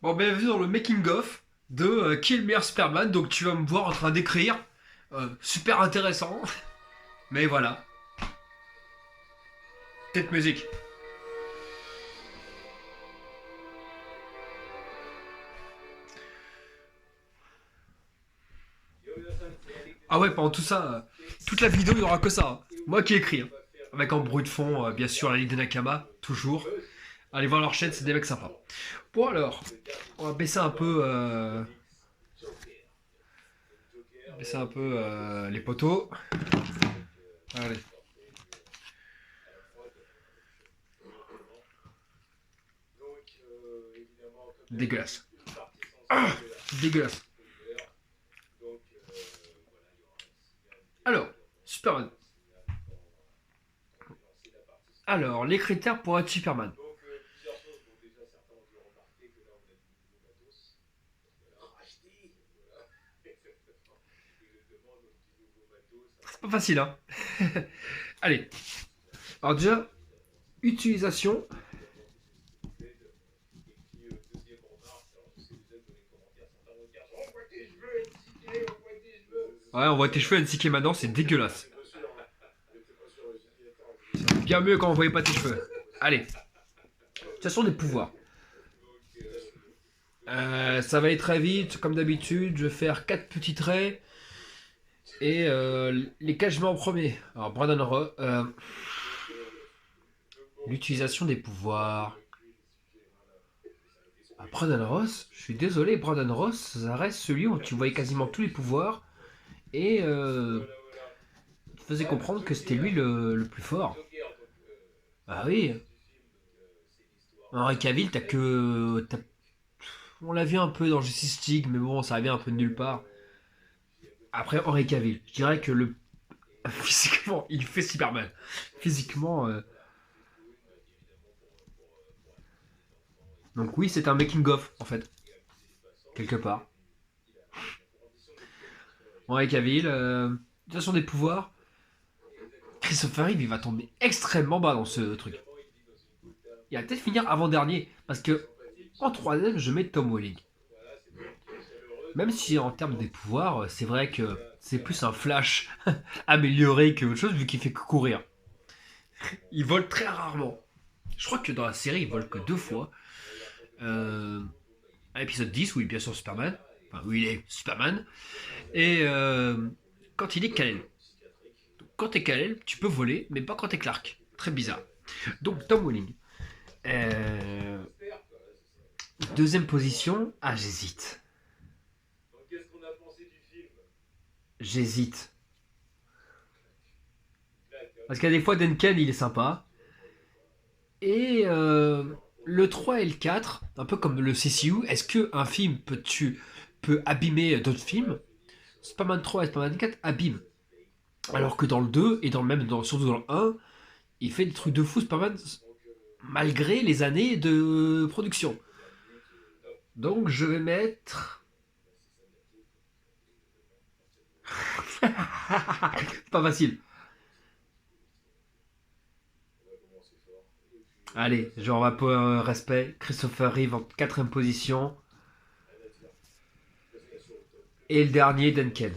Bon, bienvenue dans le making-of de Qui est le meilleur Superman. Donc, tu vas me voir en train d'écrire. Super intéressant. Mais voilà. Cette musique. Ah ouais, pendant tout ça, toute la vidéo, il n'y aura que ça, hein. Moi qui écris, hein. Avec en bruit de fond, bien sûr, la Ligue des Nakama, toujours. Allez voir leur chaîne, c'est des mecs sympas. Bon alors, on va baisser un peu, les poteaux. Allez, dégueulasse. Ah, dégueulasse. Alors, Superman. Alors, les critères pour être Superman. C'est pas facile, hein. Allez. Alors déjà, utilisation. Ouais, on voit tes cheveux NCK maintenant, c'est dégueulasse. Bien mieux quand on voyait pas tes cheveux. Allez. Utilisation des pouvoirs. Ça va aller très vite, comme d'habitude. Je vais faire 4 petits traits. Et lesquels je mets en premier. Alors, Brandon Ross. L'utilisation des pouvoirs. Brandon Ross, je suis désolé, Brandon Ross, ça reste celui où tu voyais quasiment tous les pouvoirs. Et faisait comprendre que c'était lui le plus fort. Ah oui. Henri Cavill, on l'a vu un peu dans Justice League, mais bon, ça vient un peu de nulle part. Après, Henri Cavill, je dirais que physiquement, il fait Superman. Physiquement. Donc oui, c'est un making-of, en fait. Quelque part. Henri Cavill, utilisation des pouvoirs. Christopher Reeve, il va tomber extrêmement bas dans ce truc. Il va peut-être finir avant-dernier, parce que en troisième, je mets Tom Welling. Même si en termes des pouvoirs, c'est vrai que c'est plus un Flash amélioré que autre chose, vu qu'il fait que courir. Il vole très rarement. Je crois que dans la série, il vole que 2 fois. À l'épisode 10, où il est bien sûr Superman. Enfin, où il est Superman. Et quand il est Kal-El. Quand t'es Kal-El, tu peux voler, mais pas quand t'es Clark. Très bizarre. Donc, Tom Welling. Euh, Deuxième position. Ah, j'hésite. J'hésite. Parce qu'il y a des fois, Duncan, il est sympa. Et le 3 et le 4, un peu comme le CCU, est-ce qu'un film peut abîmer d'autres films? Superman 3 et Superman 4 abîment. Alors que dans le 2, et dans le même, surtout dans le 1, il fait des trucs de fou, Superman, malgré les années de production. Donc je vais mettre. Pas facile. Allez, genre un peu respect. Christopher Reeve en quatrième position. Et le dernier, Duncan.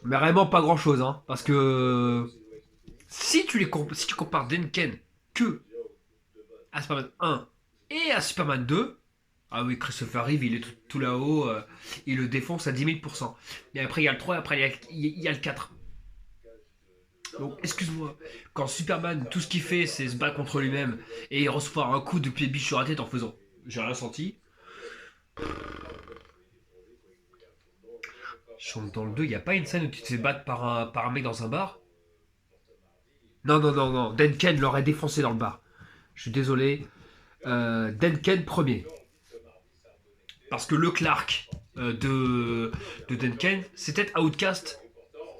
Mais vraiment pas grand chose, hein. Parce que si tu compares Duncan que à Superman 1 et à Superman 2, ah oui, Christopher Reeve, il est tout là-haut, il le défonce à 10 000%. Mais après, il y a le 3, après, il y a le 4. Donc, excuse-moi, quand Superman, tout ce qu'il fait, c'est se battre contre lui-même et il reçoit un coup de pied biche sur la tête en faisant j'ai rien senti. Dans le 2, il n'y a pas une scène où tu te fais battre par un mec dans un bar? Non, non, non, non. Duncan l'aurait défoncé dans le bar. Je suis désolé. Duncan premier. Parce que le Clark de Duncan, c'était Outcast,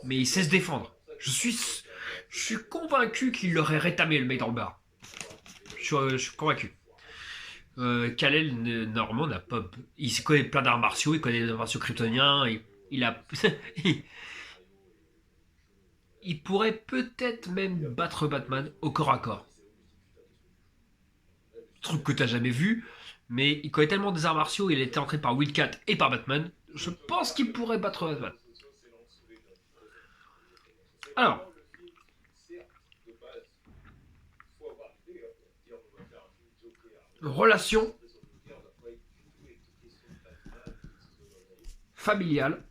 mais il sait se défendre. Je suis convaincu qu'il l'aurait rétamé le mec dans le bar. Je suis convaincu. Kal-El, normalement, n'a pas. Il connaît plein d'arts martiaux, il connaît les arts martiaux kryptoniens, il a. Il pourrait peut-être même battre Batman au corps à corps. truc que t'as jamais vu, mais il connaît tellement des arts martiaux, il a été entraîné par Wildcat et par Batman, je pense qu'il pourrait battre Batman. Alors, relation familiale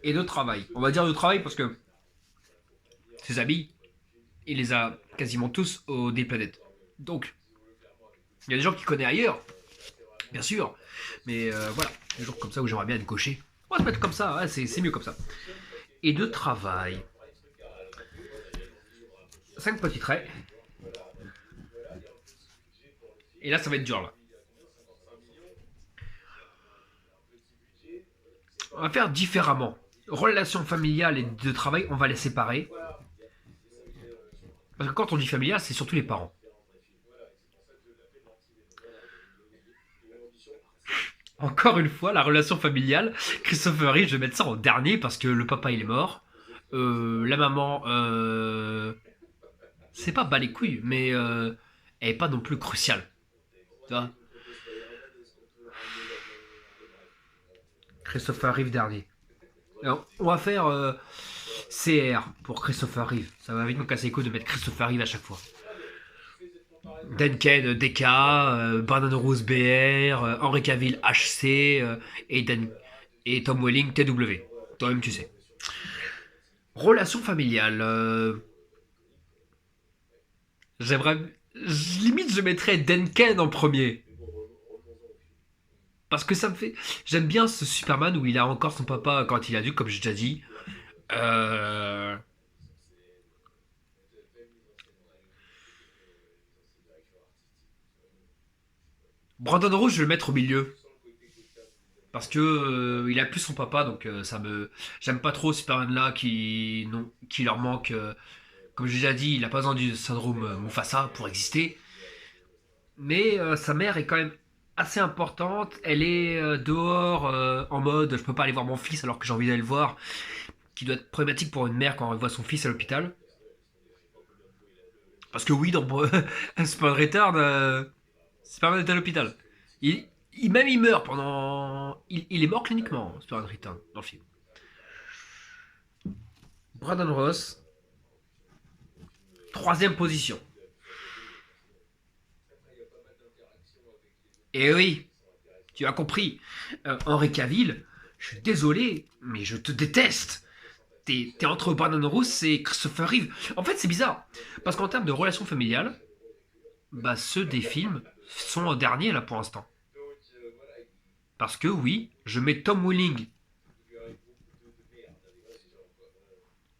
et de travail. On va dire de travail parce que ses amis, il les a quasiment tous des planètes. Donc, il y a des gens qui connaissent ailleurs, bien sûr, mais voilà, des jours comme ça où j'aimerais bien être coché. On va se mettre comme ça, ouais, c'est mieux comme ça. Et de travail. 5 petits traits. Et là, ça va être dur, là. On va faire différemment. Relations familiales et de travail, on va les séparer. Parce que quand on dit familial, c'est surtout les parents. Encore une fois, la relation familiale, Christopher Reeve, je vais mettre ça en dernier parce que le papa il est mort. La maman, c'est pas bas les couilles, mais elle est pas non plus cruciale. Tu vois. Christopher Reeve dernier. Alors, on va faire CR pour Christopher Reeve. Ça va vite nous casser les couilles de mettre Christopher Reeve à chaque fois. Duncan DK, Brandon Rose BR, Henry Cavill HC et Tom Welling TW. Toi-même tu sais. Relation familiale. J'aimerais. Limite je mettrais Duncan en premier. Parce que ça me fait. J'aime bien ce Superman où il a encore son papa quand il est adulte, comme j'ai déjà dit. Euh... Brandon Rose, je vais le mettre au milieu. Parce que il a plus son papa, donc ça me. J'aime pas trop Superman là qui, non, qui leur manque. Comme j'ai déjà dit, il a pas besoin du syndrome Mufasa pour exister. Mais sa mère est quand même assez importante. Elle est dehors en mode je peux pas aller voir mon fils alors que j'ai envie d'aller le voir. Qui doit être problématique pour une mère quand elle voit son fils à l'hôpital. Parce que oui, dans Superman Return, Superman est à l'hôpital. Même il meurt pendant. Il est mort cliniquement, Superman Return, dans le film. Brandon Ross, troisième position. Et oui, tu as compris. Henry Cavill, je suis désolé, mais je te déteste. T'es entre Brandon Ross et Christopher Reeve. En fait, c'est bizarre. Parce qu'en termes de relations familiales, bah, ceux des films sont en dernier là pour l'instant. Parce que oui, je mets Tom Welling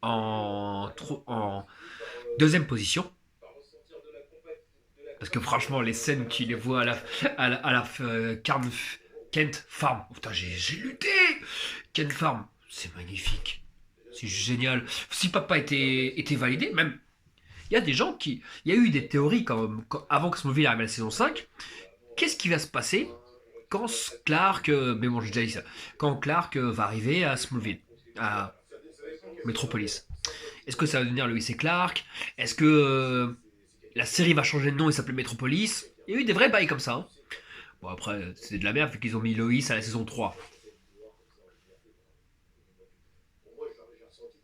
en deuxième position. Parce que franchement, les scènes où tu les vois Kent Farm. Oh, putain, j'ai lutté. Kent Farm, c'est magnifique. C'est génial. Si papa était validé, même. Il y a des gens qui. Il y a eu des théories avant que Smallville arrive à la saison 5. Qu'est-ce qui va se passer quand Clark. Mais bon, j'ai déjà dit ça. Quand Clark va arriver à Smallville, à Metropolis. Est-ce que ça va devenir Lois et Clark? Est-ce que la série va changer de nom et s'appeler Metropolis? Il y a eu des vrais bails comme ça. Hein. Bon, après, c'est de la merde vu qu'ils ont mis Lois à la saison 3.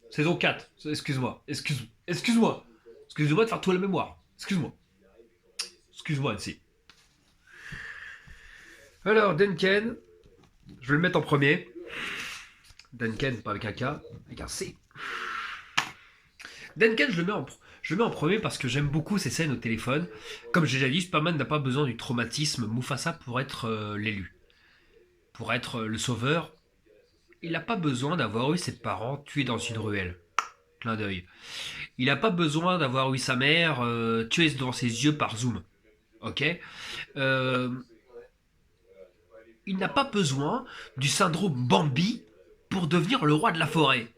Saison 4. Excuse-moi. Excuse-moi. Excuse-moi de faire tout à la mémoire. Excuse-moi. Excuse-moi, Annecy. Alors, Duncan, je vais le mettre en premier. Duncan, pas avec un K, avec un C. Duncan, je le mets en premier parce que j'aime beaucoup ces scènes au téléphone. Comme j'ai déjà dit, Superman n'a pas besoin du traumatisme Mufasa pour être l'élu. Pour être le sauveur, il n'a pas besoin d'avoir eu ses parents tués dans une ruelle. Clin d'œil. Il n'a pas besoin d'avoir eu sa mère tuée devant ses yeux par Zoom. Ok. euh, il n'a pas besoin du syndrome Bambi pour devenir le roi de la forêt.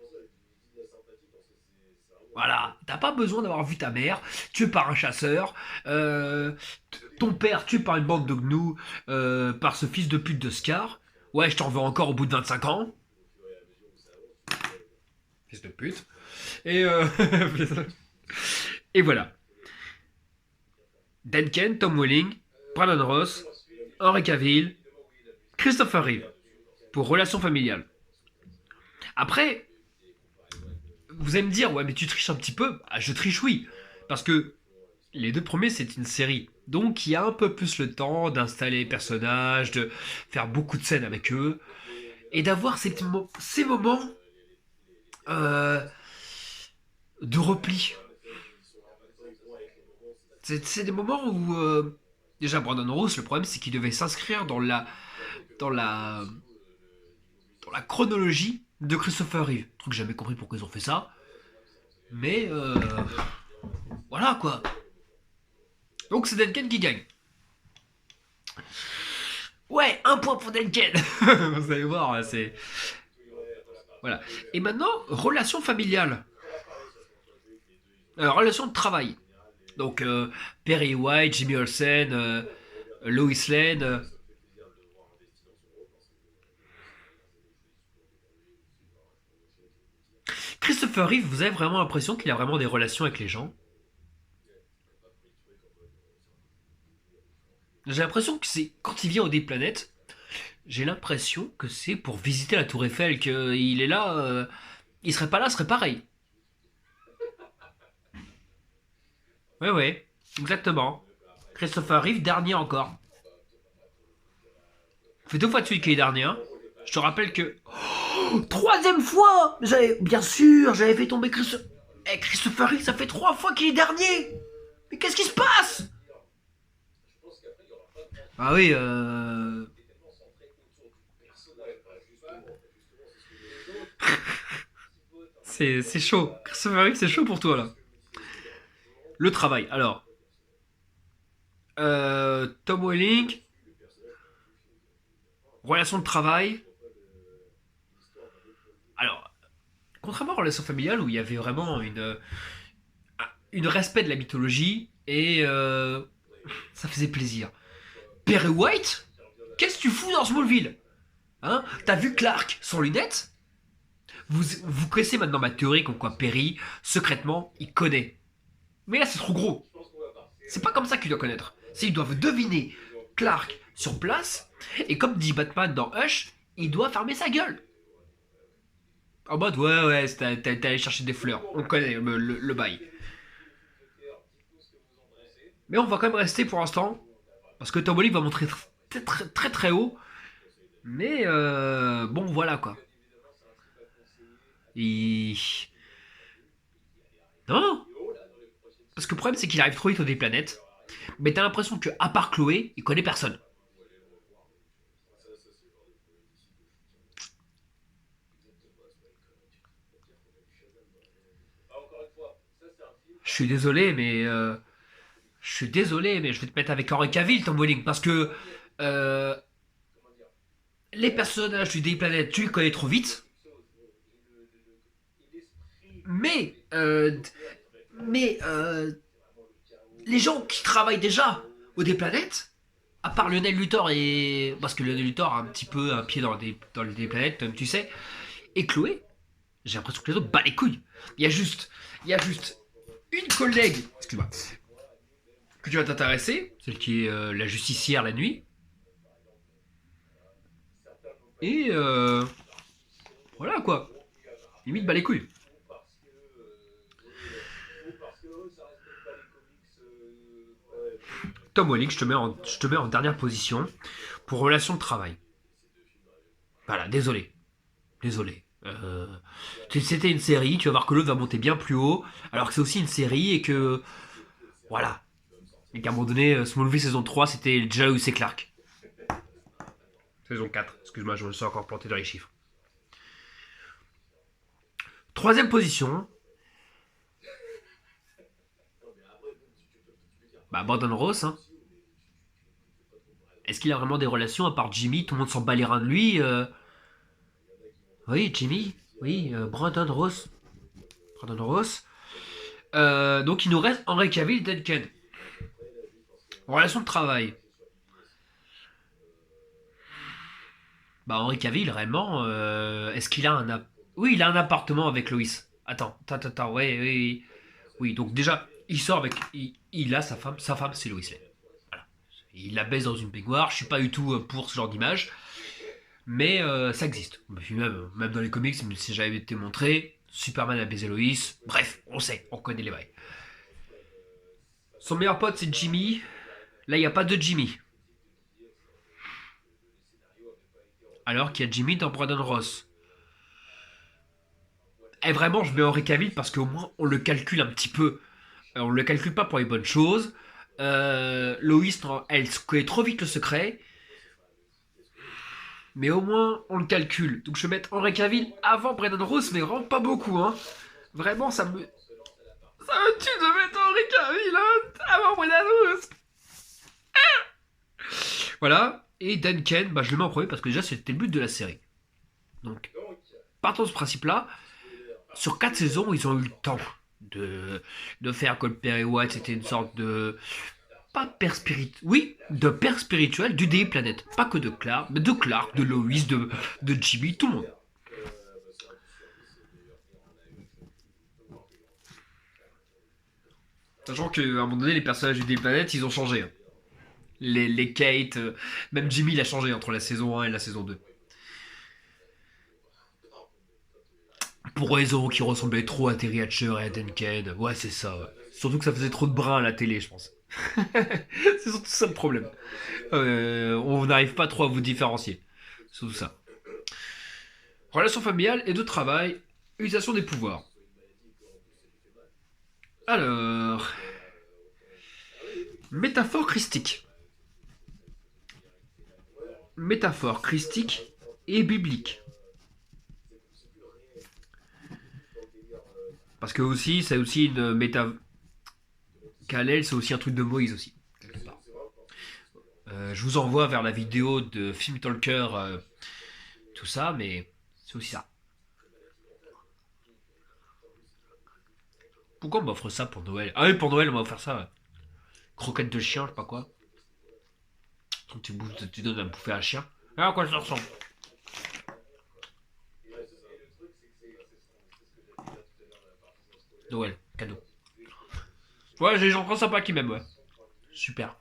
Voilà, t'as pas besoin d'avoir vu ta mère tuée par un chasseur, ton père tué par une bande de gnous, par ce fils de pute de Scar. Ouais, je t'en veux encore au bout de 25 ans. Fils de pute. Et, et voilà. Duncan, Tom Welling, Brandon Ross, Henry Cavill, Christopher Reeve pour relation familiale. Après, vous allez me dire, ouais, mais tu triches un petit peu. Ah, je triche, oui. Parce que les deux premiers, c'est une série. Donc, il y a un peu plus le temps d'installer les personnages, de faire beaucoup de scènes avec eux, et d'avoir ces moments euh, de repli. C'est des moments où, déjà, Brandon Ross, le problème, c'est qu'il devait s'inscrire dans la, dans la chronologie de Christopher Reeve. Truc que j'ai jamais compris pourquoi ils ont fait ça. Mais, voilà, quoi. Donc, c'est Duncan qui gagne. Ouais, un point pour Duncan. Vous allez voir, c'est... Voilà. Et maintenant, relation familiale. Relation de travail. Donc, Perry White, Jimmy Olsen, Lois Lane. Christopher Reeve, vous avez vraiment l'impression qu'il a vraiment des relations avec les gens? J'ai l'impression que c'est quand il vient au des planètes, j'ai l'impression que c'est pour visiter la Tour Eiffel, qu'il est là. Il serait pas là, ce serait pareil. Ouais, ouais, exactement. Christopher Reeve, dernier encore. Ça fait deux fois de suite qu'il est dernier. Hein. Je te rappelle que. Oh, troisième fois. Bien sûr, j'avais fait tomber Christopher. Eh, Christopher Reeve, ça fait trois fois qu'il est dernier. Mais qu'est-ce qui se passe? Ah oui, c'est chaud. Christopher Reeve, c'est chaud pour toi là. Le travail. Alors, Tom Welling, relation de travail. Alors, contrairement aux relations familiales où il y avait vraiment une respect de la mythologie et ça faisait plaisir. Perry White, qu'est-ce que tu fous dans Smallville? Hein? T'as vu Clark sans lunettes? Vous connaissez maintenant ma théorie comme quoi Perry, secrètement, il connaît. Mais là, c'est trop gros. C'est pas comme ça qu'il doit connaître. C'est ils doivent deviner Clark sur place, et comme dit Batman dans Hush, il doit fermer sa gueule. En mode, ouais, ouais, t'es allé chercher des fleurs. On connaît le bail. Mais on va quand même rester pour l'instant, parce que Tom Holland va montrer très très haut. Mais bon, voilà quoi. Il... Non. Parce que le problème, c'est qu'il arrive trop vite au des planètes. Mais t'as l'impression que, à part Chloé, il connaît personne. Je suis désolé, mais je suis désolé, mais je vais te mettre avec Henry Cavill, Tom Welling, parce que euh, les personnages du Day Planet, tu les connais trop vite. Mais mais les gens qui travaillent déjà au des planètes, à part Lionel Luthor et parce que Lionel Luthor a un petit peu un pied dans les planètes, comme tu sais, et Chloé, j'ai l'impression que les autres bat les couilles. Il y a juste une collègue, excuse-moi, que tu vas t'intéresser, celle qui est la justicière la nuit, et voilà quoi. Limite bat les couilles. Tom Welling, je te mets en dernière position pour relation de travail. Voilà, désolé. Désolé. C'était une série, tu vas voir que l'autre va monter bien plus haut, alors que c'est aussi une série et que. Voilà. Et qu'à un moment donné, Smallville saison 3, c'était déjà où c'est Clark. Saison 4, excuse-moi, je me suis encore planté dans les chiffres. Troisième position, bah Brandon Ross. Hein. Est-ce qu'il a vraiment des relations à part Jimmy? Tout le monde s'en bat les reins de lui. Oui, Jimmy. Oui, Brandon Ross. Brandon Ross. Donc il nous reste Henry Cavill et Duncan. Relation de travail. Bah Henry Cavill, réellement, est-ce qu'il a oui, il a un appartement avec Loïs. Attends, ouais, oui, oui. Oui, donc déjà, il sort avec. Il a sa femme c'est Lois Lane. Voilà. Il la baise dans une baignoire, je suis pas du tout pour ce genre d'image, mais ça existe. Puis même dans les comics, c'est jamais été montré. Superman a baisé Lois, bref, on sait, on connaît les bails. Son meilleur pote c'est Jimmy, là il n'y a pas de Jimmy. Alors qu'il y a Jimmy dans Brandon Ross. Et vraiment, je mets Henry Cavill parce qu'au moins on le calcule un petit peu. On le calcule pas pour les bonnes choses. Lois, elle connaît trop vite le secret. Mais au moins, on le calcule. Donc je vais mettre Henry Cavill avant Brandon Ross, mais vraiment pas beaucoup. Hein. Vraiment, ça me... Ça me tue de mettre Henry Cavill avant Brandon Ross. Voilà. Et Duncan, je le mets en premier parce que déjà, c'était le but de la série. Donc, partant de ce principe-là, sur 4 saisons, ils ont eu le temps de faire que le Perry White, c'était une sorte de... Pas père spirituel. Oui, de père spirituel du Daily Planet. Pas que de Clark, mais de Clark, de Lois, de Jimmy, tout le monde. Sachant qu'à un moment donné, les personnages du Daily Planet, ils ont changé. Hein. Les Kate, même Jimmy, il a changé entre la saison 1 et la saison 2. Pour raison qui ressemblait trop à Terry Hatcher et à Duncan. Ouais, c'est ça. Ouais. Surtout que ça faisait trop de brun à la télé, je pense. C'est surtout ça le problème. On n'arrive pas trop à vous différencier. C'est tout ça. Relation familiale et de travail. Utilisation des pouvoirs. Alors. Métaphore christique. Métaphore christique et biblique. Parce que aussi, c'est aussi une métaphore. Kalel, c'est aussi un truc de Moïse aussi, quelque part. Je vous envoie vers la vidéo de Film Talker, tout ça, mais c'est aussi ça. Pourquoi on m'offre ça pour Noël? Ah oui, pour Noël, on m'a offert ça. Ouais. Croquette de chien, je sais pas quoi. Tu donnes à bouffer à un chien. Ah, à quoi ça ressemble? Noël, cadeau. Ouais, j'ai des gens trop sympas qui m'aiment, ouais. Super.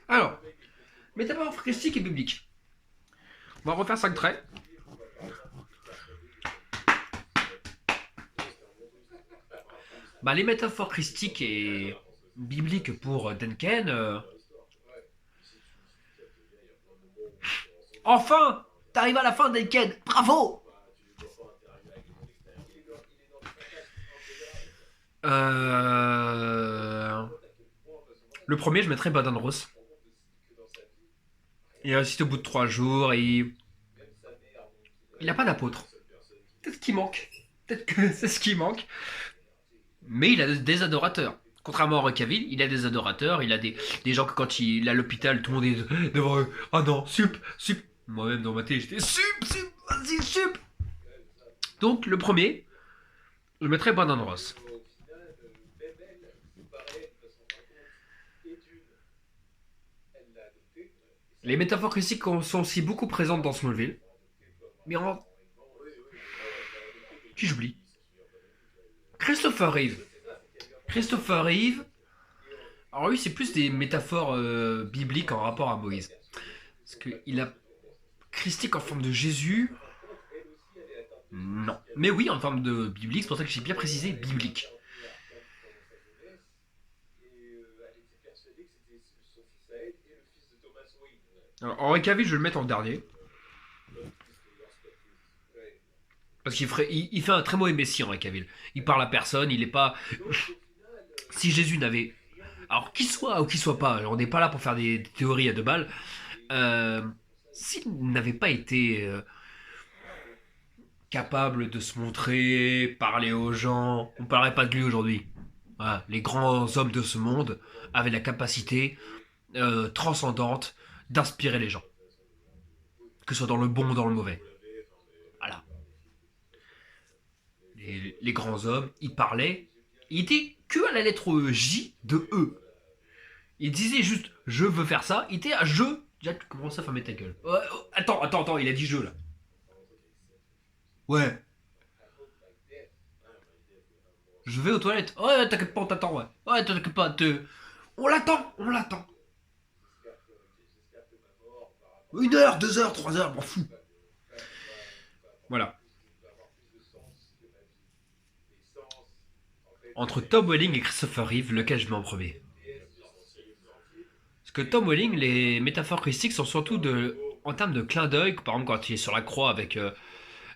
Alors, métaphore christique et biblique. On va refaire 5 traits. Les métaphores christiques et bibliques pour Duncan. Enfin, t'arrives à la fin, Duncan. Bravo. Le premier, je mettrais Brandon Ross. Il résiste au bout de 3 jours et il n'a pas d'apôtre. Peut-être qu'il manque. Peut-être que c'est ce qui manque. Mais il a des adorateurs. Contrairement à Henry Cavill, il a des adorateurs, il a des gens que quand il est à l'hôpital, tout le monde est devant eux. Ah non, sup. Moi-même dans ma télé, j'étais sup, vas-y, sup. Donc le premier, je mettrais Brandon Ross. Les métaphores christiques sont aussi beaucoup présentes dans Smallville. Mais en... Qui j'oublie? Christopher Reeve. Christopher Reeve. Alors lui, c'est plus des métaphores bibliques en rapport à Moïse. Parce qu'il a christique en forme de Jésus. Non. Mais oui, en forme de biblique, c'est pour ça que j'ai bien précisé biblique. Alors, Henry Cavill, je vais le mettre en dernier. Parce il fait un très mauvais messie, Henry Cavill. Il parle à personne, il est pas... Si Jésus n'avait... Alors, qu'il soit ou qu'il soit pas, on n'est pas là pour faire des théories à deux balles. S'il n'avait pas été capable de se montrer, parler aux gens, on ne parlerait pas de lui aujourd'hui. Voilà, les grands hommes de ce monde avaient la capacité transcendante d'inspirer les gens. Que ce soit dans le bon ou dans le mauvais. Voilà. Les grands hommes, ils parlaient, ils étaient que à la lettre J de E. Ils disaient juste je veux faire ça, il était à je. Jack, comment ça, fermer ta gueule? Attends, il a dit je là. Ouais. Je vais aux toilettes. Ouais, t'inquiète pas, on t'attend, ouais. Ouais, t'inquiète pas, on l'attend, on l'attend. 1 heure, 2 heures, 3 heures, m'en fous. Voilà. Entre Tom Welling et Christopher Reeve, lequel je mets en premier? Parce que Tom Welling, les métaphores christiques sont surtout en termes de clin d'œil. Par exemple, quand il est sur la croix avec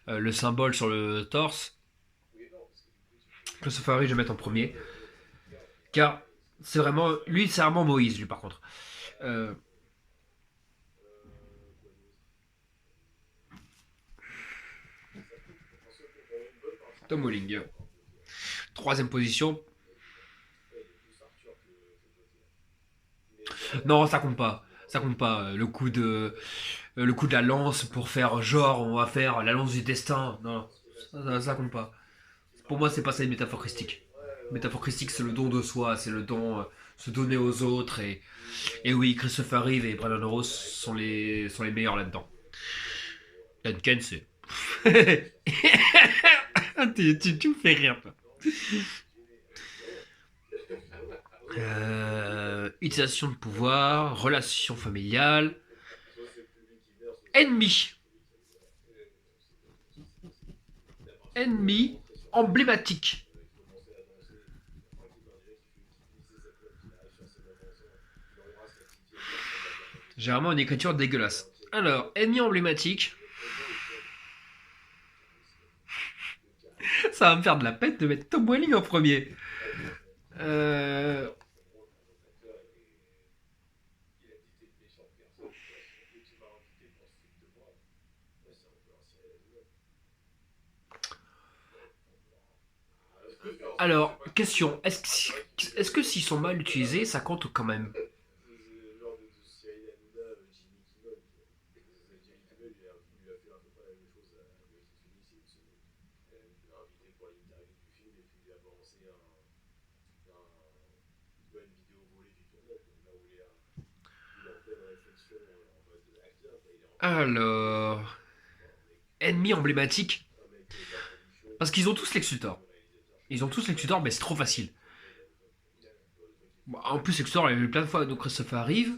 le symbole sur le torse. Christopher Reeve, je vais mettre en premier. Car c'est vraiment. Lui, c'est vraiment Moïse, lui, par contre. Euh, Tom Welling. Troisième position. Non, ça compte pas. Ça compte pas. Le coup de la lance pour faire genre, on va faire la lance du destin. Non, ça compte pas. Pour moi, c'est pas ça une métaphore christique. Métaphore christique, c'est le don de soi, c'est le don se donner aux autres. Et oui, Christopher Reeve et Brandon Rose sont les meilleurs là-dedans. Duncan, c'est. Tu me fais rire, toi. Utilisation de pouvoir, relation familiale, ennemi. Ennemi emblématique. J'ai vraiment une écriture dégueulasse. Alors, ennemi emblématique. Ça va me faire de la peine de mettre Tom Welling en premier. Euh... Alors, question. Est-ce que s'ils sont mal utilisés, ça compte quand même? Alors... Ennemi emblématique. Parce qu'ils ont tous Lex Luthor. Ils ont tous Lex Luthor, mais c'est trop facile. Bon, en plus, Lex Luthor, il y a eu plein de fois, donc Christopher arrive.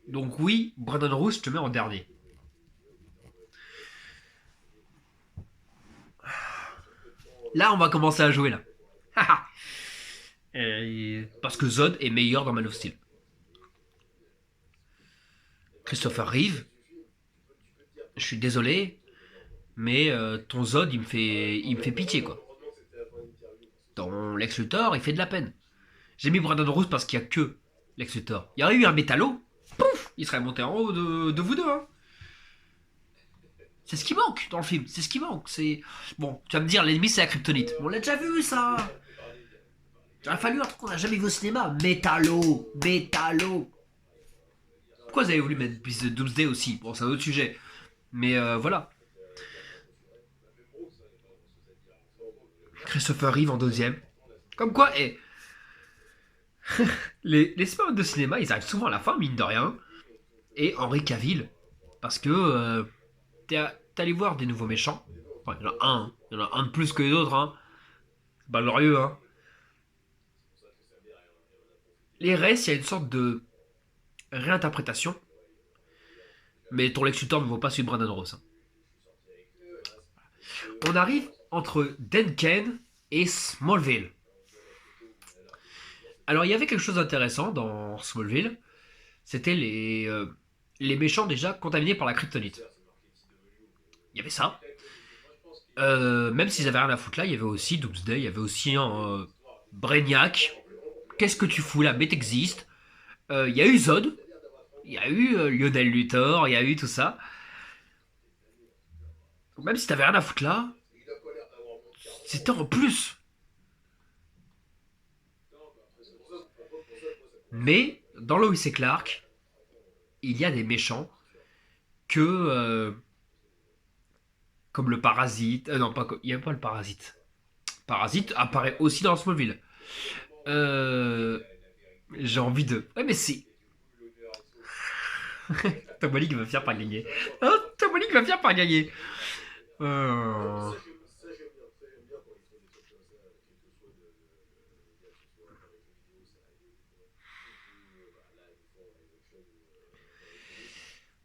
Donc oui, Brandon Roos, je te mets en dernier. Là, on va commencer à jouer, là. Parce que Zod est meilleur dans Man of Steel. Christopher Reeve, je suis désolé, mais ton Zod, il me fait pitié, quoi. Ton Lex Luthor, il fait de la peine. J'ai mis Brandon Roos parce qu'il y a que Lex Luthor. Il y aurait eu un métallo, pouf, il serait monté en haut de vous deux, hein. C'est ce qui manque dans le film, c'est ce qui manque. C'est bon, tu vas me dire l'ennemi c'est la kryptonite. On l'a déjà vu ça. Il a fallu un truc qu'on n'a jamais vu au cinéma. Métallo, métallo. Pourquoi vous avez voulu mettre Doomsday aussi? Bon, c'est un autre sujet. Mais voilà. Christopher Reeve en deuxième. Comme quoi, les sports de cinéma, ils arrivent souvent à la fin, mine de rien. Et Henry Cavill, parce que t'es allé voir des nouveaux méchants. Enfin, il y en a un, hein. Il y en a un de plus que les autres, hein. C'est pas glorieux, hein. Les restes, il y a une sorte de réinterprétation. Mais ton Lex Luthor ne vaut pas celui de Brandon Ross, hein. On arrive entre Duncan et Smallville. Alors, il y avait quelque chose d'intéressant dans Smallville. C'était les méchants déjà contaminés par la kryptonite. Il y avait ça. Même s'ils avaient rien à foutre là, il y avait aussi Doomsday, il y avait aussi un Brainiac. Qu'est-ce que tu fous là? Mais t'existes. Il y a eu Zod, il y a eu Lionel Luthor, il y a eu tout ça. Donc même si t'avais rien à foutre là, c'était en plus. Mais dans Lois et Clark, il y a des méchants que comme le parasite. Non, pas il n'y a pas le parasite. Parasite apparaît aussi dans Smallville. Euh, j'ai envie de. Ouais, mais c'est. Tom Welling va finir par gagner. Hein, Tom Welling va finir par gagner. Euh,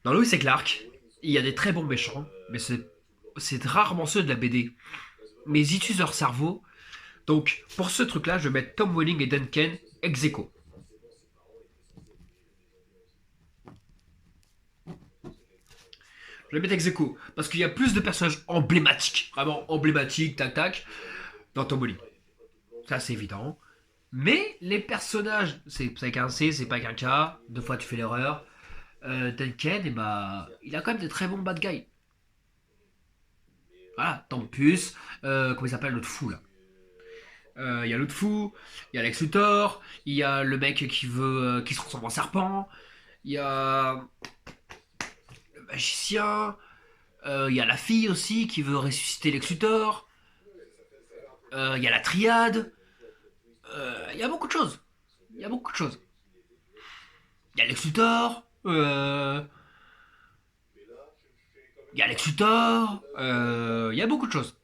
Dans Lois et Clark, il y a des très bons méchants, mais c'est rarement ceux de la BD. Mais ils utilisent leur cerveau. Donc, pour ce truc-là, je vais mettre Tom Welling et Duncan ex aequo. Je vais mettre ex aequo, parce qu'il y a plus de personnages emblématiques, vraiment emblématiques, tac tac, dans Tom Welling. Ça, c'est évident. Mais les personnages, c'est qu'un C, c'est pas qu'un K, deux fois tu fais l'erreur. Duncan, eh ben, il a quand même des très bons bad guys. Voilà, Tempus, comment il s'appelle l'autre fou là. Il y a l'autre fou, il y a Lex Luthor, il y a le mec qui se transforme en serpent, il y a le magicien, il y a la fille aussi qui veut ressusciter Lex Luthor, il y a la triade, il y a beaucoup de choses. Il y a beaucoup de choses. Il y a Lex Luthor, il y a Lex Luthor, il y a beaucoup de choses.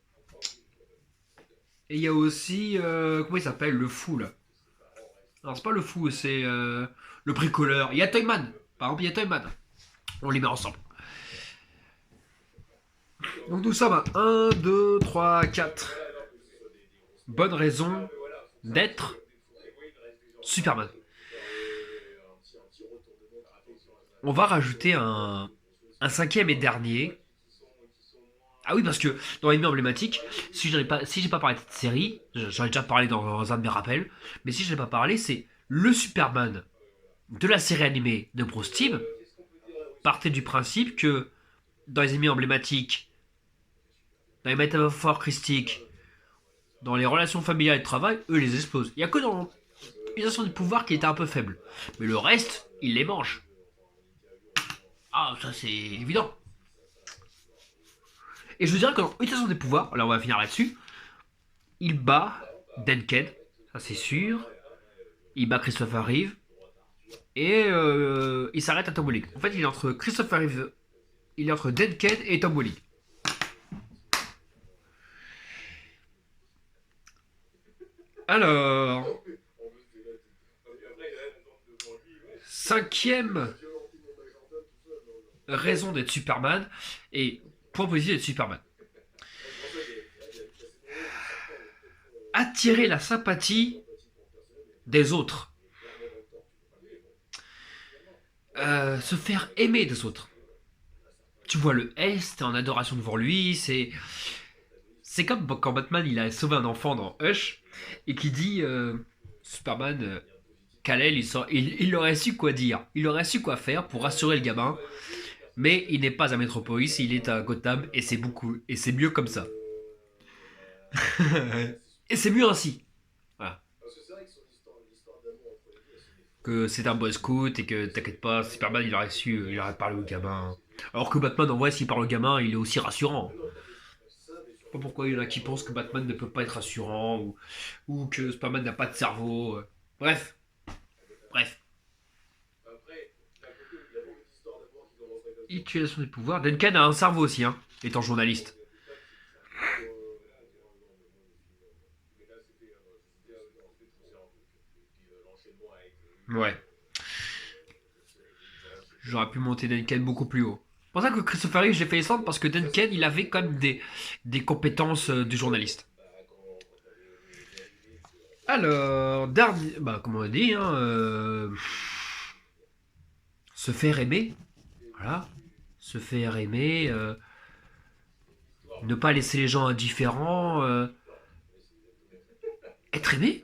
Et il y a aussi, comment il s'appelle, le fou là. Alors c'est pas le fou, c'est le bricoleur. Il y a Toyman, par exemple, il y a Toyman. On les met ensemble. Donc nous sommes à 1, 2, 3, 4. Bonne raison d'être Superman. On va rajouter un cinquième et dernier. Ah oui, parce que dans l'ennemi emblématique, si j'ai pas parlé de cette série, j'en ai déjà parlé dans un de mes rappels, mais si je n'ai pas parlé, c'est le Superman de la série animée de Bruce Timm partait du principe que dans les ennemis emblématiques, dans les métaphores christiques, dans les relations familiales et de travail, eux les explosent. Il n'y a que dans l'utilisation du pouvoir qui était un peu faible. Mais le reste, ils les mangent. Ah, ça c'est évident. Et je vous dirais que dans l'utilisation des pouvoirs, là on va finir là-dessus, il bat Duncan, ça c'est sûr. Il bat Christopher Reeve. Et il s'arrête à Tom Welling. En fait, il est entre Christopher Reeve, il est entre Duncan et Tom Welling. Alors, cinquième raison d'être Superman et point positif d'être Superman. Attirer la sympathie des autres. Se faire aimer des autres. Tu vois le S, t'es en adoration devant lui, c'est comme quand Batman il a sauvé un enfant dans Hush et qui dit Superman Kal-El il aurait su quoi dire, il aurait su quoi faire pour rassurer le gamin, mais il n'est pas à Metropolis, il est à Gotham et c'est mieux comme ça. Et c'est mieux ainsi. Voilà. Que c'est un boy scout et que t'inquiète pas, Superman il aurait parlé au gamin. Alors que Batman en vrai s'il parle au gamin il est aussi rassurant. Je sais pas pourquoi il y en a qui pensent que Batman ne peut pas être rassurant ou que Superman n'a pas de cerveau. Bref, bref. Utilisation des pouvoirs. Duncan a un cerveau aussi, hein, étant journaliste. Ouais. J'aurais pu monter Duncan beaucoup plus haut. C'est pour ça que Christopher Reeve, j'ai fait descendre parce que Duncan, il avait quand même des compétences du journaliste. Alors, dernier, bah, comme on a dit, hein, se faire aimer. Voilà. Se faire aimer. Ne pas laisser les gens indifférents. Être aimé.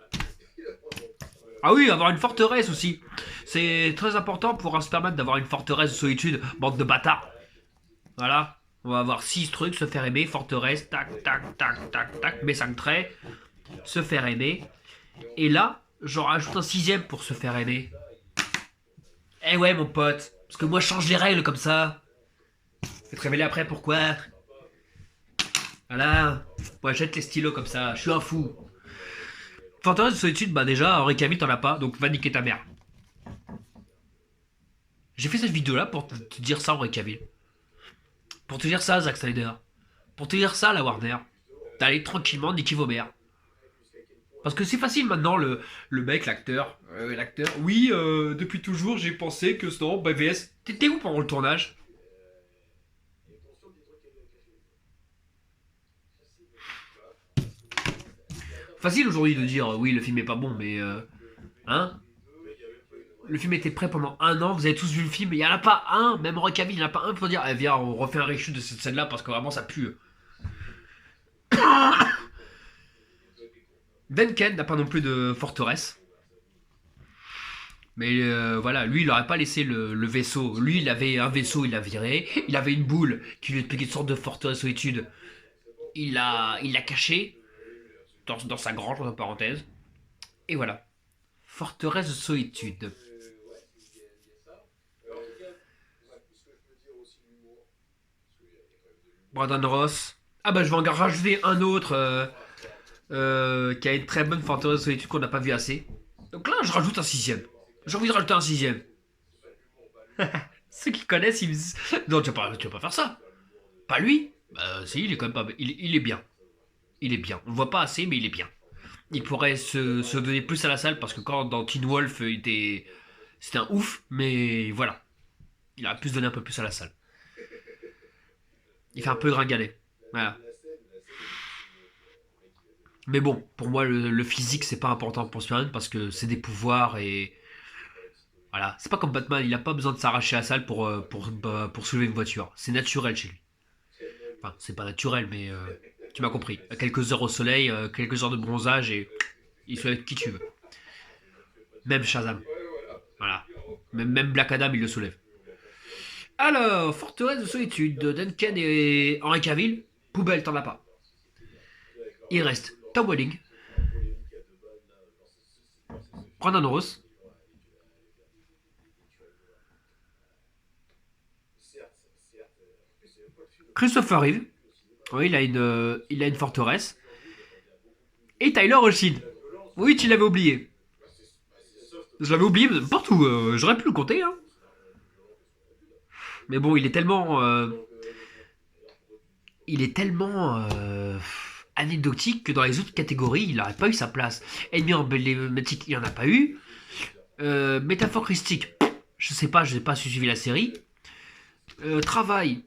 Ah oui, avoir une forteresse aussi. C'est très important pour un Superman d'avoir une forteresse de solitude, bande de bâtards. Voilà. On va avoir 6 trucs, se faire aimer, forteresse, tac, tac, tac, tac, tac, mes 5 traits, se faire aimer. Et là, j'en rajoute un sixième pour se faire aimer. Eh ouais, mon pote, parce que moi je change les règles comme ça. Je vais te révéler après pourquoi. Voilà. Moi jette les stylos comme ça, je suis un fou. Forteresse de solitude, bah déjà, Henri Cavill t'en as pas, donc va niquer ta mère. J'ai fait cette vidéo là pour te dire ça, Henri Cavill. Pour te dire ça, Zack Snyder. Pour te dire ça, la Warner. T'allez tranquillement niquer vos mères. Parce que c'est facile maintenant, le mec, l'acteur. Oui, depuis toujours, j'ai pensé que non, BVS. T'étais où pendant le tournage? Facile aujourd'hui de dire oui, le film est pas bon, mais hein? Le film était prêt pendant un an, vous avez tous vu le film, il n'y en a pas un, même Henri Cavill, il n'y en a pas un pour dire, eh, viens, on refait un reshoot de cette scène-là parce que vraiment ça pue. Denken n'a pas non plus de forteresse. Mais voilà, lui, il n'aurait pas laissé le vaisseau. Lui, il avait un vaisseau, il l'a viré. Il avait une boule qui lui expliquait une sorte de forteresse solitude. Il l'a caché dans sa grange, entre parenthèses. Et voilà. Forteresse de solitude. Brandon Ross. Ah bah je vais en rajouter un autre qui a une très bonne forteresse de solitude qu'on n'a pas vu assez. Donc là, je rajoute un sixième. J'ai envie de rajouter un sixième. Ceux qui connaissent, ils me disent non, tu vas pas faire ça. Pas lui. Bah si, il est quand même pas. Il est bien. Il est bien. On le voit pas assez, mais il est bien. Il pourrait se donner plus à la salle parce que quand dans Teen Wolf, c'était un ouf, mais voilà. Il a pu se donner un peu plus à la salle. Il fait un peu gringalet. Voilà. Mais bon, pour moi, le physique, c'est pas important pour Superman parce que c'est des pouvoirs et. Voilà. C'est pas comme Batman, il a pas besoin de s'arracher à la salle pour soulever une voiture. C'est naturel chez lui. Enfin, c'est pas naturel, mais tu m'as compris. Quelques heures au soleil, quelques heures de bronzage et il soulève qui tu veux. Même Shazam. Voilà. Même Black Adam, il le soulève. Alors, Forteresse de solitude de Duncan et Henry Cavill. Poubelle, t'en as pas. Il reste Tom Welling, Brandon Ross, Christopher Reeve. Oui, il a une forteresse. Et Tyler Hoechlin. Oui, tu l'avais oublié. Je l'avais oublié partout. J'aurais pu le compter. Hein. Mais bon, il est tellement anecdotique que dans les autres catégories, il n'aurait pas eu sa place. Ennemi emblématique, il n'y en a pas eu. Métaphore christique, je sais pas si j'ai suivi la série. Travail,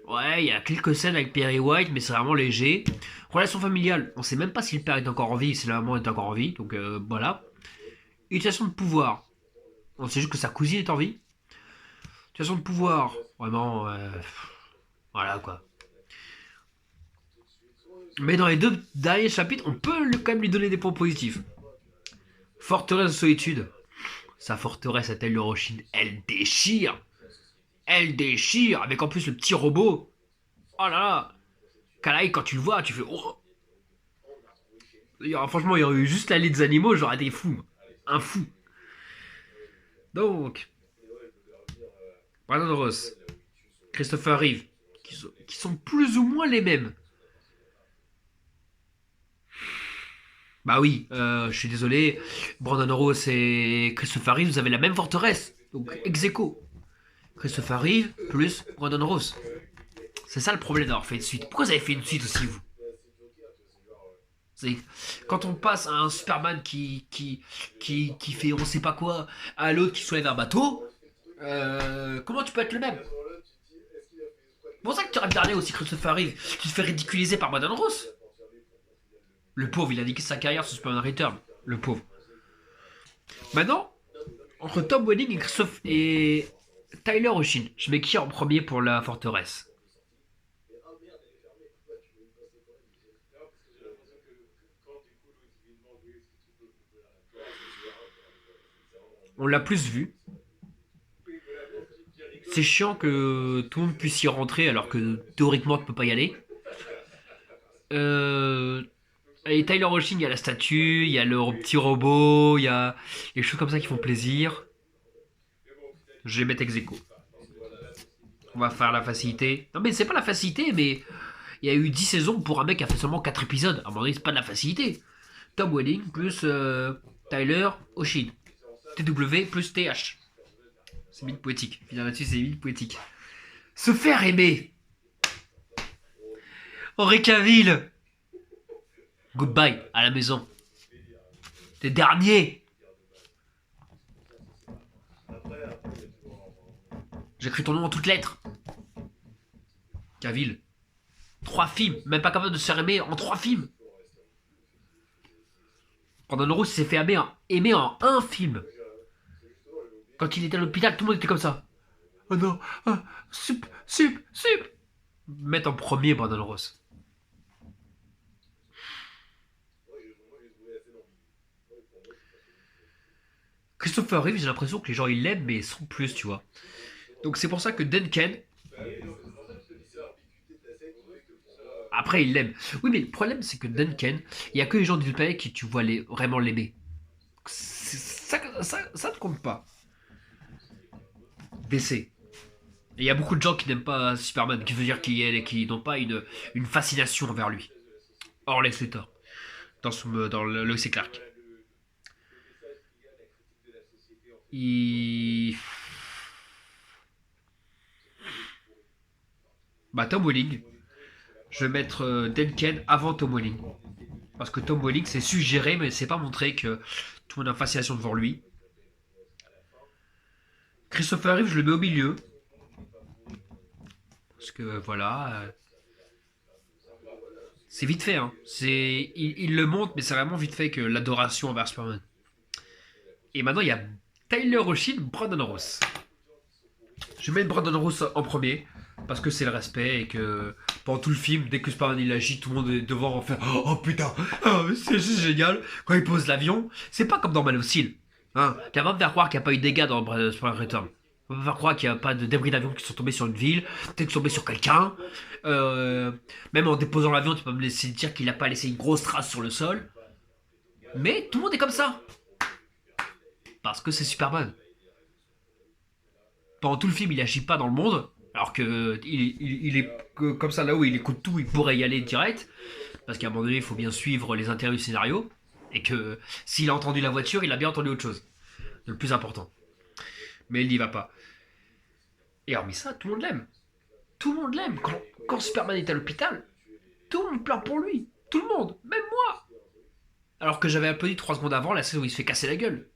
ouais, il y a quelques scènes avec Perry White, mais c'est vraiment léger. Relation familiale, on sait même pas si le père est encore en vie, si la maman est encore en vie, donc voilà. Utilisation de pouvoir, on sait juste que sa cousine est en vie. Utilisation de pouvoir, vraiment, voilà quoi. Mais dans les deux derniers chapitres, on peut quand même lui donner des points positifs. Forteresse de solitude. Sa forteresse à Tel Hiroshima, elle déchire. Elle déchire. Avec en plus le petit robot. Oh là là. Kalaï, quand tu le vois, tu fais. Oh. Franchement, il y aurait eu juste la liste des animaux, j'aurais été fou. Un fou. Donc, Brandon Ross, Christopher Reeve, qui sont plus ou moins les mêmes. Bah oui, je suis désolé. Brandon Ross et Christopher Reeve, vous avez la même forteresse. Donc, ex aequo. Christopher Reeve plus Brandon Ross. C'est ça le problème d'avoir fait une suite. Pourquoi vous avez fait une suite aussi, vous? C'est quand on passe à un Superman qui fait on sait pas quoi, à l'autre qui soulève un bateau, comment tu peux être le même? C'est pour ça que tu as regardé aussi Christopher Reeve. Tu te fais ridiculiser par Brandon Ross. Le pauvre, il a niqué sa carrière sur Superman Return. Le pauvre. Maintenant, entre Tom Welling et Tyler Hoechlin, je mets qui en premier pour la forteresse? On l'a plus vu. C'est chiant que tout le monde puisse y rentrer alors que théoriquement tu peux pas y aller. Euh, et Tyler Hoechlin, il y a la statue, il y a le petit robot, il y a les choses comme ça qui font plaisir. Je vais mettre ex aequo. On va faire la facilité. Non mais c'est pas la facilité, mais il y a eu 10 saisons pour un mec qui a fait seulement 4 épisodes. À un moment donné, c'est pas de la facilité. Tom Welling plus Tyler Hoechlin. TW plus TH. C'est mythe poétique. Finir là-dessus, c'est mythe poétique. Se faire aimer. Henri Cavill. Goodbye à la maison. T'es dernier. J'écris ton nom en toutes lettres. Cavill. 3 films. Même pas capable de se faire aimer en 3 films. Brandon Rose s'est fait aimer en un film. Quand il était à l'hôpital, tout le monde était comme ça. Oh non, ah, sup, sup, sup. Mettre en premier Brandon Rose. Christopher Reeve, j'ai l'impression que les gens ils l'aiment, mais sans plus, tu vois. Donc c'est pour ça que Duncan, après il l'aime. Oui, mais le problème c'est que Duncan, il y a que les gens du palais qui tu vois vraiment l'aimer. Ça ne compte pas. DC. Et il y a beaucoup de gens qui n'aiment pas Superman, qui veut dire qui n'ont pas une fascination envers lui. Or, Lex Luthor, dans le Lois et Clark. Il... Bah, Tom Welling. Je vais mettre Duncan avant Tom Welling. Parce que Tom Welling, c'est suggéré, mais c'est pas montré que tout le monde a une fascination devant lui. Christopher Reeve, je le mets au milieu. Parce que voilà. C'est vite fait, hein. Il le montre, mais c'est vraiment vite fait que l'adoration envers Superman. Et maintenant, il y a Tyler Hoechlin, Brandon Ross. Je vais mettre Brandon Ross en premier. Parce que c'est le respect et que pendant tout le film, dès que Superman il agit, tout le monde est devant en faire oh putain, oh, c'est juste génial. Quand il pose l'avion, c'est pas comme dans Man of Steel. Hein. Tu vas pas me faire croire qu'il n'y a pas eu de dégâts dans Superman Return. On va me faire croire qu'il n'y a pas de débris d'avion qui sont tombés sur une ville, peut-être tombés sur quelqu'un. Même en déposant l'avion, tu peux me laisser dire qu'il n'a pas laissé une grosse trace sur le sol. Mais tout le monde est comme ça. Parce que c'est Superman. Pendant tout le film, il agit pas dans le monde. Alors que il est comme ça là où il écoute tout, il pourrait y aller direct. Parce qu'à un moment donné, il faut bien suivre les intérêts du scénario. Et que s'il a entendu la voiture, il a bien entendu autre chose. C'est le plus important. Mais il n'y va pas. Et hormis ça, tout le monde l'aime. Tout le monde l'aime. Quand Superman est à l'hôpital, tout le monde pleure pour lui. Tout le monde. Même moi. Alors que j'avais applaudi 3 secondes avant la scène où il se fait casser la gueule.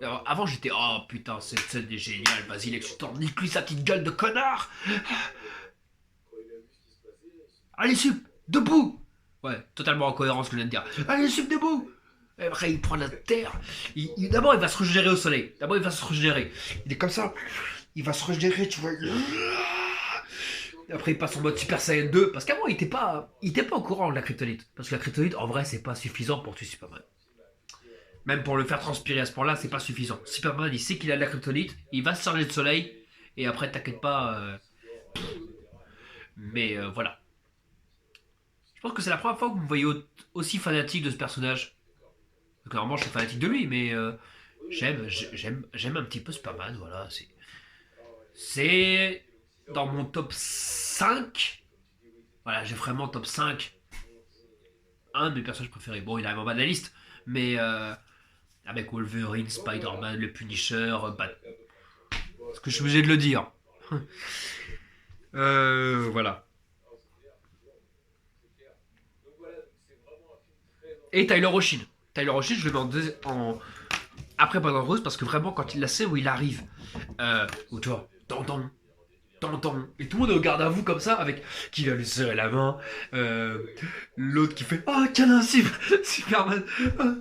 Alors, avant j'étais oh putain cette scène est géniale, vas-y Lex Luthor, nique-lui sa petite gueule de connard. Allez Sup, debout. Ouais, totalement en cohérence ce que je viens de dire. Allez Sup, debout. Et après il prend la terre. D'abord il va se régénérer au soleil. D'abord il va se régénérer. Il est comme ça. Il va se régénérer, tu vois. Et après il passe en mode Super Saiyan 2. Parce qu'avant il était pas au courant de la kryptonite. Parce que la kryptonite en vrai c'est pas suffisant pour tuer Superman. Même pour le faire transpirer à ce point-là, c'est pas suffisant. Superman, il sait qu'il a de la kryptonite, il va se charger de soleil, et après, t'inquiète pas. Mais voilà. Je pense que c'est la première fois que vous me voyez aussi fanatique de ce personnage. Donc, normalement, je suis fanatique de lui, mais j'aime un petit peu Superman, voilà. C'est dans mon top 5. Voilà, j'ai vraiment top 5. Un de mes personnages préférés. Bon, il arrive en bas de la liste, mais avec Wolverine, Spider-Man, le Punisher, est-ce que je suis obligé de le dire? Voilà. Et Tyler Hoechlin. Tyler Hoechlin, je le mets après Brandon Rose parce que vraiment, quand il la sait où il arrive, où tu vois, tonton, tonton, et tout le monde est au garde à vous comme ça, avec qui va lui serrer la main, l'autre qui fait oh, câlin, Superman, oh,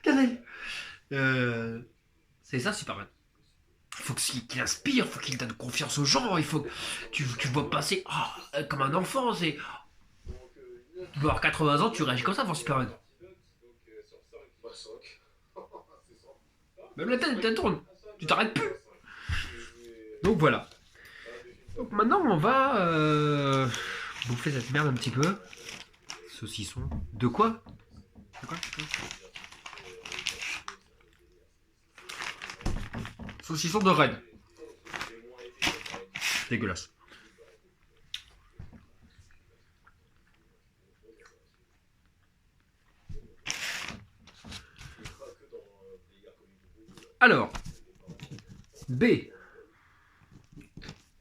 câlin. C'est ça, Superman. Il faut qu'il inspire, il faut qu'il donne confiance aux gens, il faut que tu vois passer comme un enfant, c'est. Tu peux avoir 80 ans, tu réagis comme ça devant Superman. Même la tête, elle tourne. Tu t'arrêtes plus. Donc voilà. Donc maintenant, on va bouffer cette merde un petit peu. Saucisson. De quoi? De quoi? Saucisson de Rennes. Dégueulasse. Alors, B,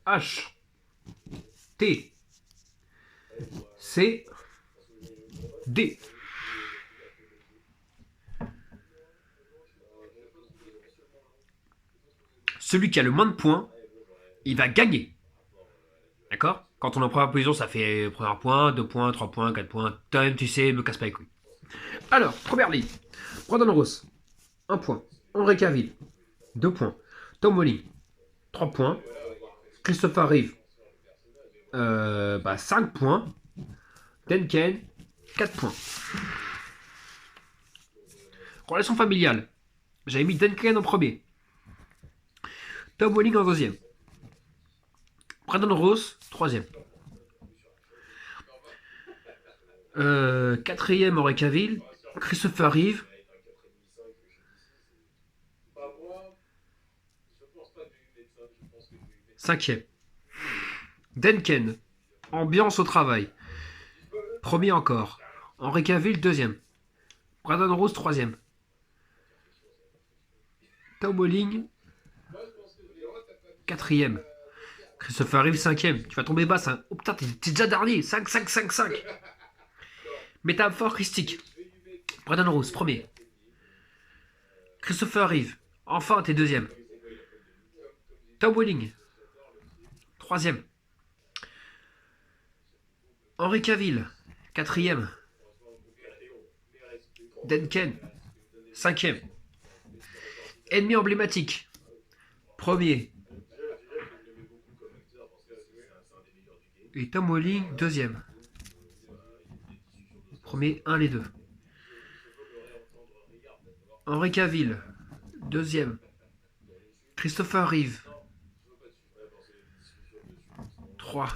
H, T, C, D. celui qui a le moins de points, il va gagner. D'accord? Quand on est en première position, ça fait premier point, 2 points, 3 points, 4 points. Toi-même, tu sais, me casse pas les couilles. Alors, première ligne. Brandon Ross, 1 point. Henry Cavill, 2 points. Tom Welling, 3 points. Christopher Reeve, 5 points. Denken, 4 points. Relation familiale. J'avais mis Denken en premier. Tom Welling en deuxième. Brandon Ross, troisième. Quatrième, Henry Cavill. Christopher Reeve. Cinquième. Denken. Ambiance au travail. Premier encore. Henry Cavill, deuxième. Brandon Ross, troisième. Tom Welling, quatrième. Christopher Reeve, cinquième. Tu vas tomber bas, ça. Oh putain, t'es déjà dernier. 5, 5, 5, 5. Métaphore christique. Brandon Ross, premier. Christopher Reeve, enfin, t'es deuxième. Tom Welling, troisième. Henry Cavill, quatrième. Denken, cinquième. Ennemi emblématique, premier. Et Tom Welling, deuxième. Premier, un les deux. Henry Cavill, deuxième. Christopher Reeve, 3.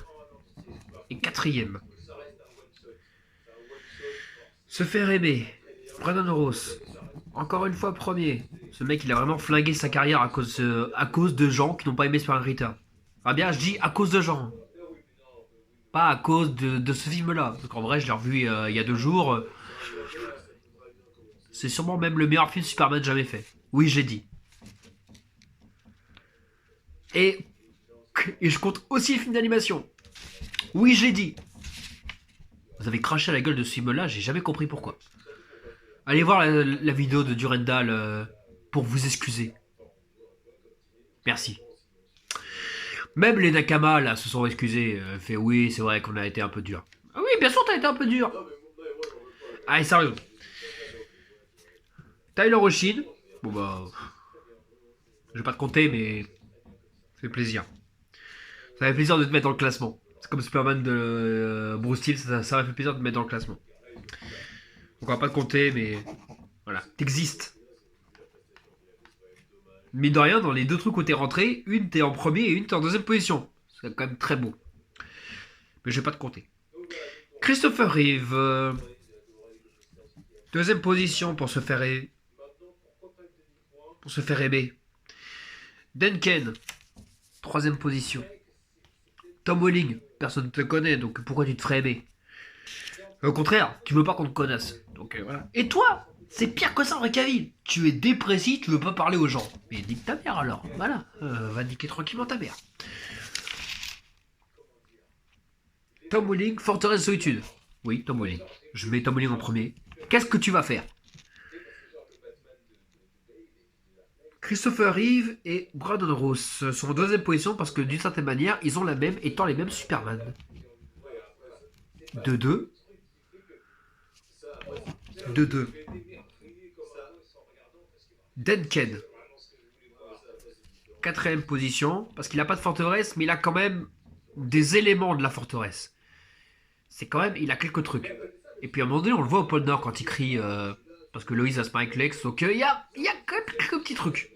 Et quatrième. Se faire aimer. Brandon Ross, encore une fois premier. Ce mec, il a vraiment flingué sa carrière à cause de gens qui n'ont pas aimé Spider-Man. Ah bien, je dis à cause de gens. Pas à cause de ce film-là. Parce qu'en vrai, je l'ai revu il y a 2 jours. C'est sûrement même le meilleur film Superman jamais fait. Oui, j'ai dit. Et je compte aussi les films d'animation. Oui, j'ai dit. Vous avez craché à la gueule de ce film-là, j'ai jamais compris pourquoi. Allez voir la vidéo de Durandal pour vous excuser. Merci. Même les Nakama là se sont excusés. Fait oui, c'est vrai qu'on a été un peu dur. Ah oui, bien sûr, t'as été un peu dur. Allez, sérieux. Tyler Oshin. Bon bah. Je vais pas te compter, mais. Ça fait plaisir. Ça fait plaisir de te mettre dans le classement. C'est comme Superman de Bruce Timm, ça m'a fait plaisir de te mettre dans le classement. Donc on va pas te compter, mais. Voilà, t'existes. Mine de rien, dans les 2 trucs où t'es rentré, une t'es en premier et une t'es en deuxième position. C'est quand même très beau. Mais je vais pas te compter. Christopher Reeve. Deuxième position pour se faire aimer. Denken. Troisième position. Tom Welling. Personne ne te connaît, donc pourquoi tu te ferais aimer? Au contraire, tu veux pas qu'on te connaisse. Donc voilà. Et toi, c'est pire que ça, Henry Cavill. Tu es dépressif, tu veux pas parler aux gens. Mais nique ta mère alors. Voilà. Va niquer tranquillement ta mère. Tom Welling, Forteresse de Solitude. Oui, Tom Welling. Je mets Tom Welling en premier. Qu'est-ce que tu vas faire? Christopher Reeve et Brandon Ross sont en deuxième position parce que d'une certaine manière, ils ont la même, étant les mêmes Superman. De 2. De 2. Denken. Quatrième position, parce qu'il n'a pas de forteresse, mais il a quand même des éléments de la forteresse. C'est quand même, il a quelques trucs. Et puis à un moment donné, on le voit au pôle Nord quand il crie, parce que Loïs a Spike Lex, donc il y a quand même quelques petits trucs.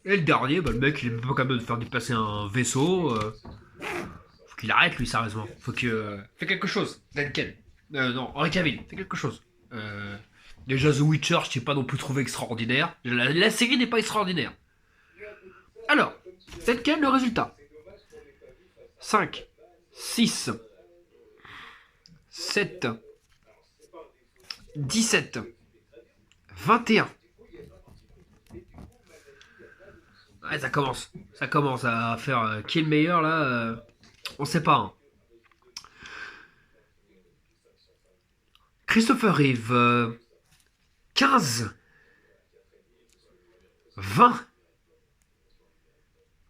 Et le dernier, le mec, il est pas capable de faire déplacer un vaisseau. Faut qu'il arrête, lui, sérieusement. Faut que. Fais quelque chose, Duncan. Non, Henry Cavill, fais quelque chose. Déjà, The Witcher, je t'ai pas non plus trouvé extraordinaire. La série n'est pas extraordinaire. Alors, Duncan, le résultat 5, 6, 7, 17, 21. Ouais, ça commence. Ça commence à faire qui est le meilleur là. On sait pas. Hein. Christopher Reeve. 15. 20.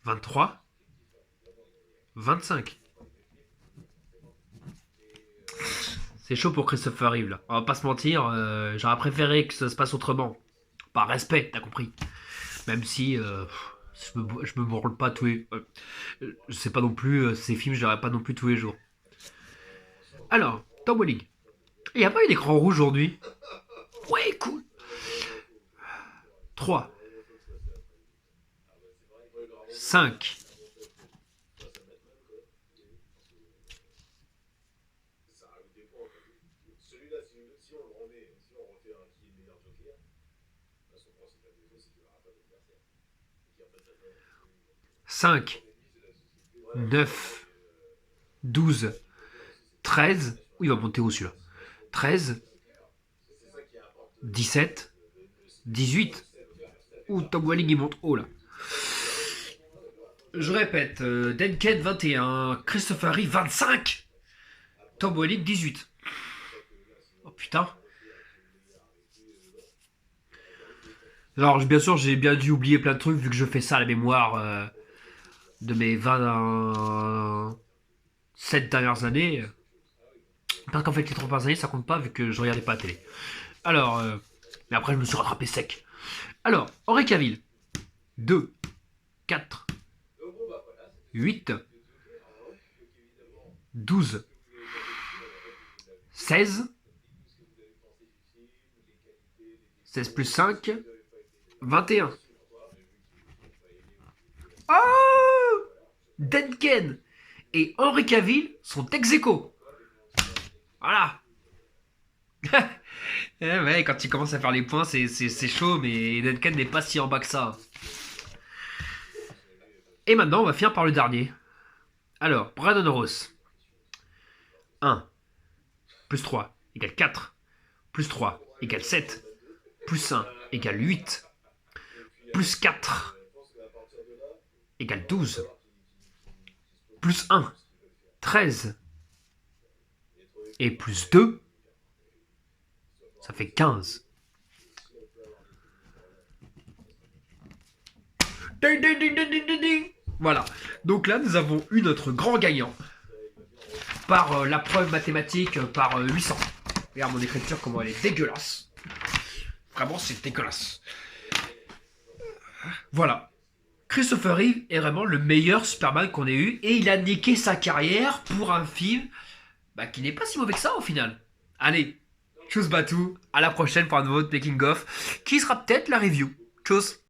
23, 25. C'est chaud pour Christopher Reeve, là. On va pas se mentir, j'aurais préféré que ça se passe autrement. Par respect, t'as compris. Même si je me branle pas tous les... je sais pas non plus, ces films, je les regarde pas non plus tous les jours. Alors, Tom Welling. Il n'y a pas eu d'écran rouge aujourd'hui. Ouais, cool. 3, 5, 5, 9, 12, 13. Oui, il va monter haut celui-là. 13, 17, 18. Ouh, Tom Welling il monte haut là. Je répète, Denken 21, Christopher Reeve 25, Tom Welling 18. Oh putain. Alors bien sûr j'ai bien dû oublier plein de trucs vu que je fais ça à la mémoire de mes 27 dernières années. Parce qu'en fait les 3 premières années ça compte pas vu que je regardais pas la télé. Alors, mais après je me suis rattrapé sec. Alors, Henry Cavill, 2, 4, 8, 12, 16, 16 plus 5, 21. Oh, Denken et Henry Cavill sont ex-aequo. Voilà. Ouais, quand tu commences à faire les points, c'est chaud, mais Denken n'est pas si en bas que ça. Et maintenant, on va finir par le dernier. Alors, Brandon Ross. 1 plus 3 égale 4. Plus 3 égale 7. Plus 1 égale 8. Plus 4 égale 12. Plus 1, 13. Et plus 2, ça fait 15. Ding, ding, ding, ding, ding, ding. Voilà. Donc là, nous avons eu notre grand gagnant. Par la preuve mathématique, par 800. Regarde mon écriture, comment elle est dégueulasse. Vraiment, c'est dégueulasse. Voilà. Christopher Reeve est vraiment le meilleur Superman qu'on ait eu. Et il a niqué sa carrière pour un film qui n'est pas si mauvais que ça au final. Allez, tchuss Batou. À la prochaine pour un nouveau making of qui sera peut-être la review. Tchuss.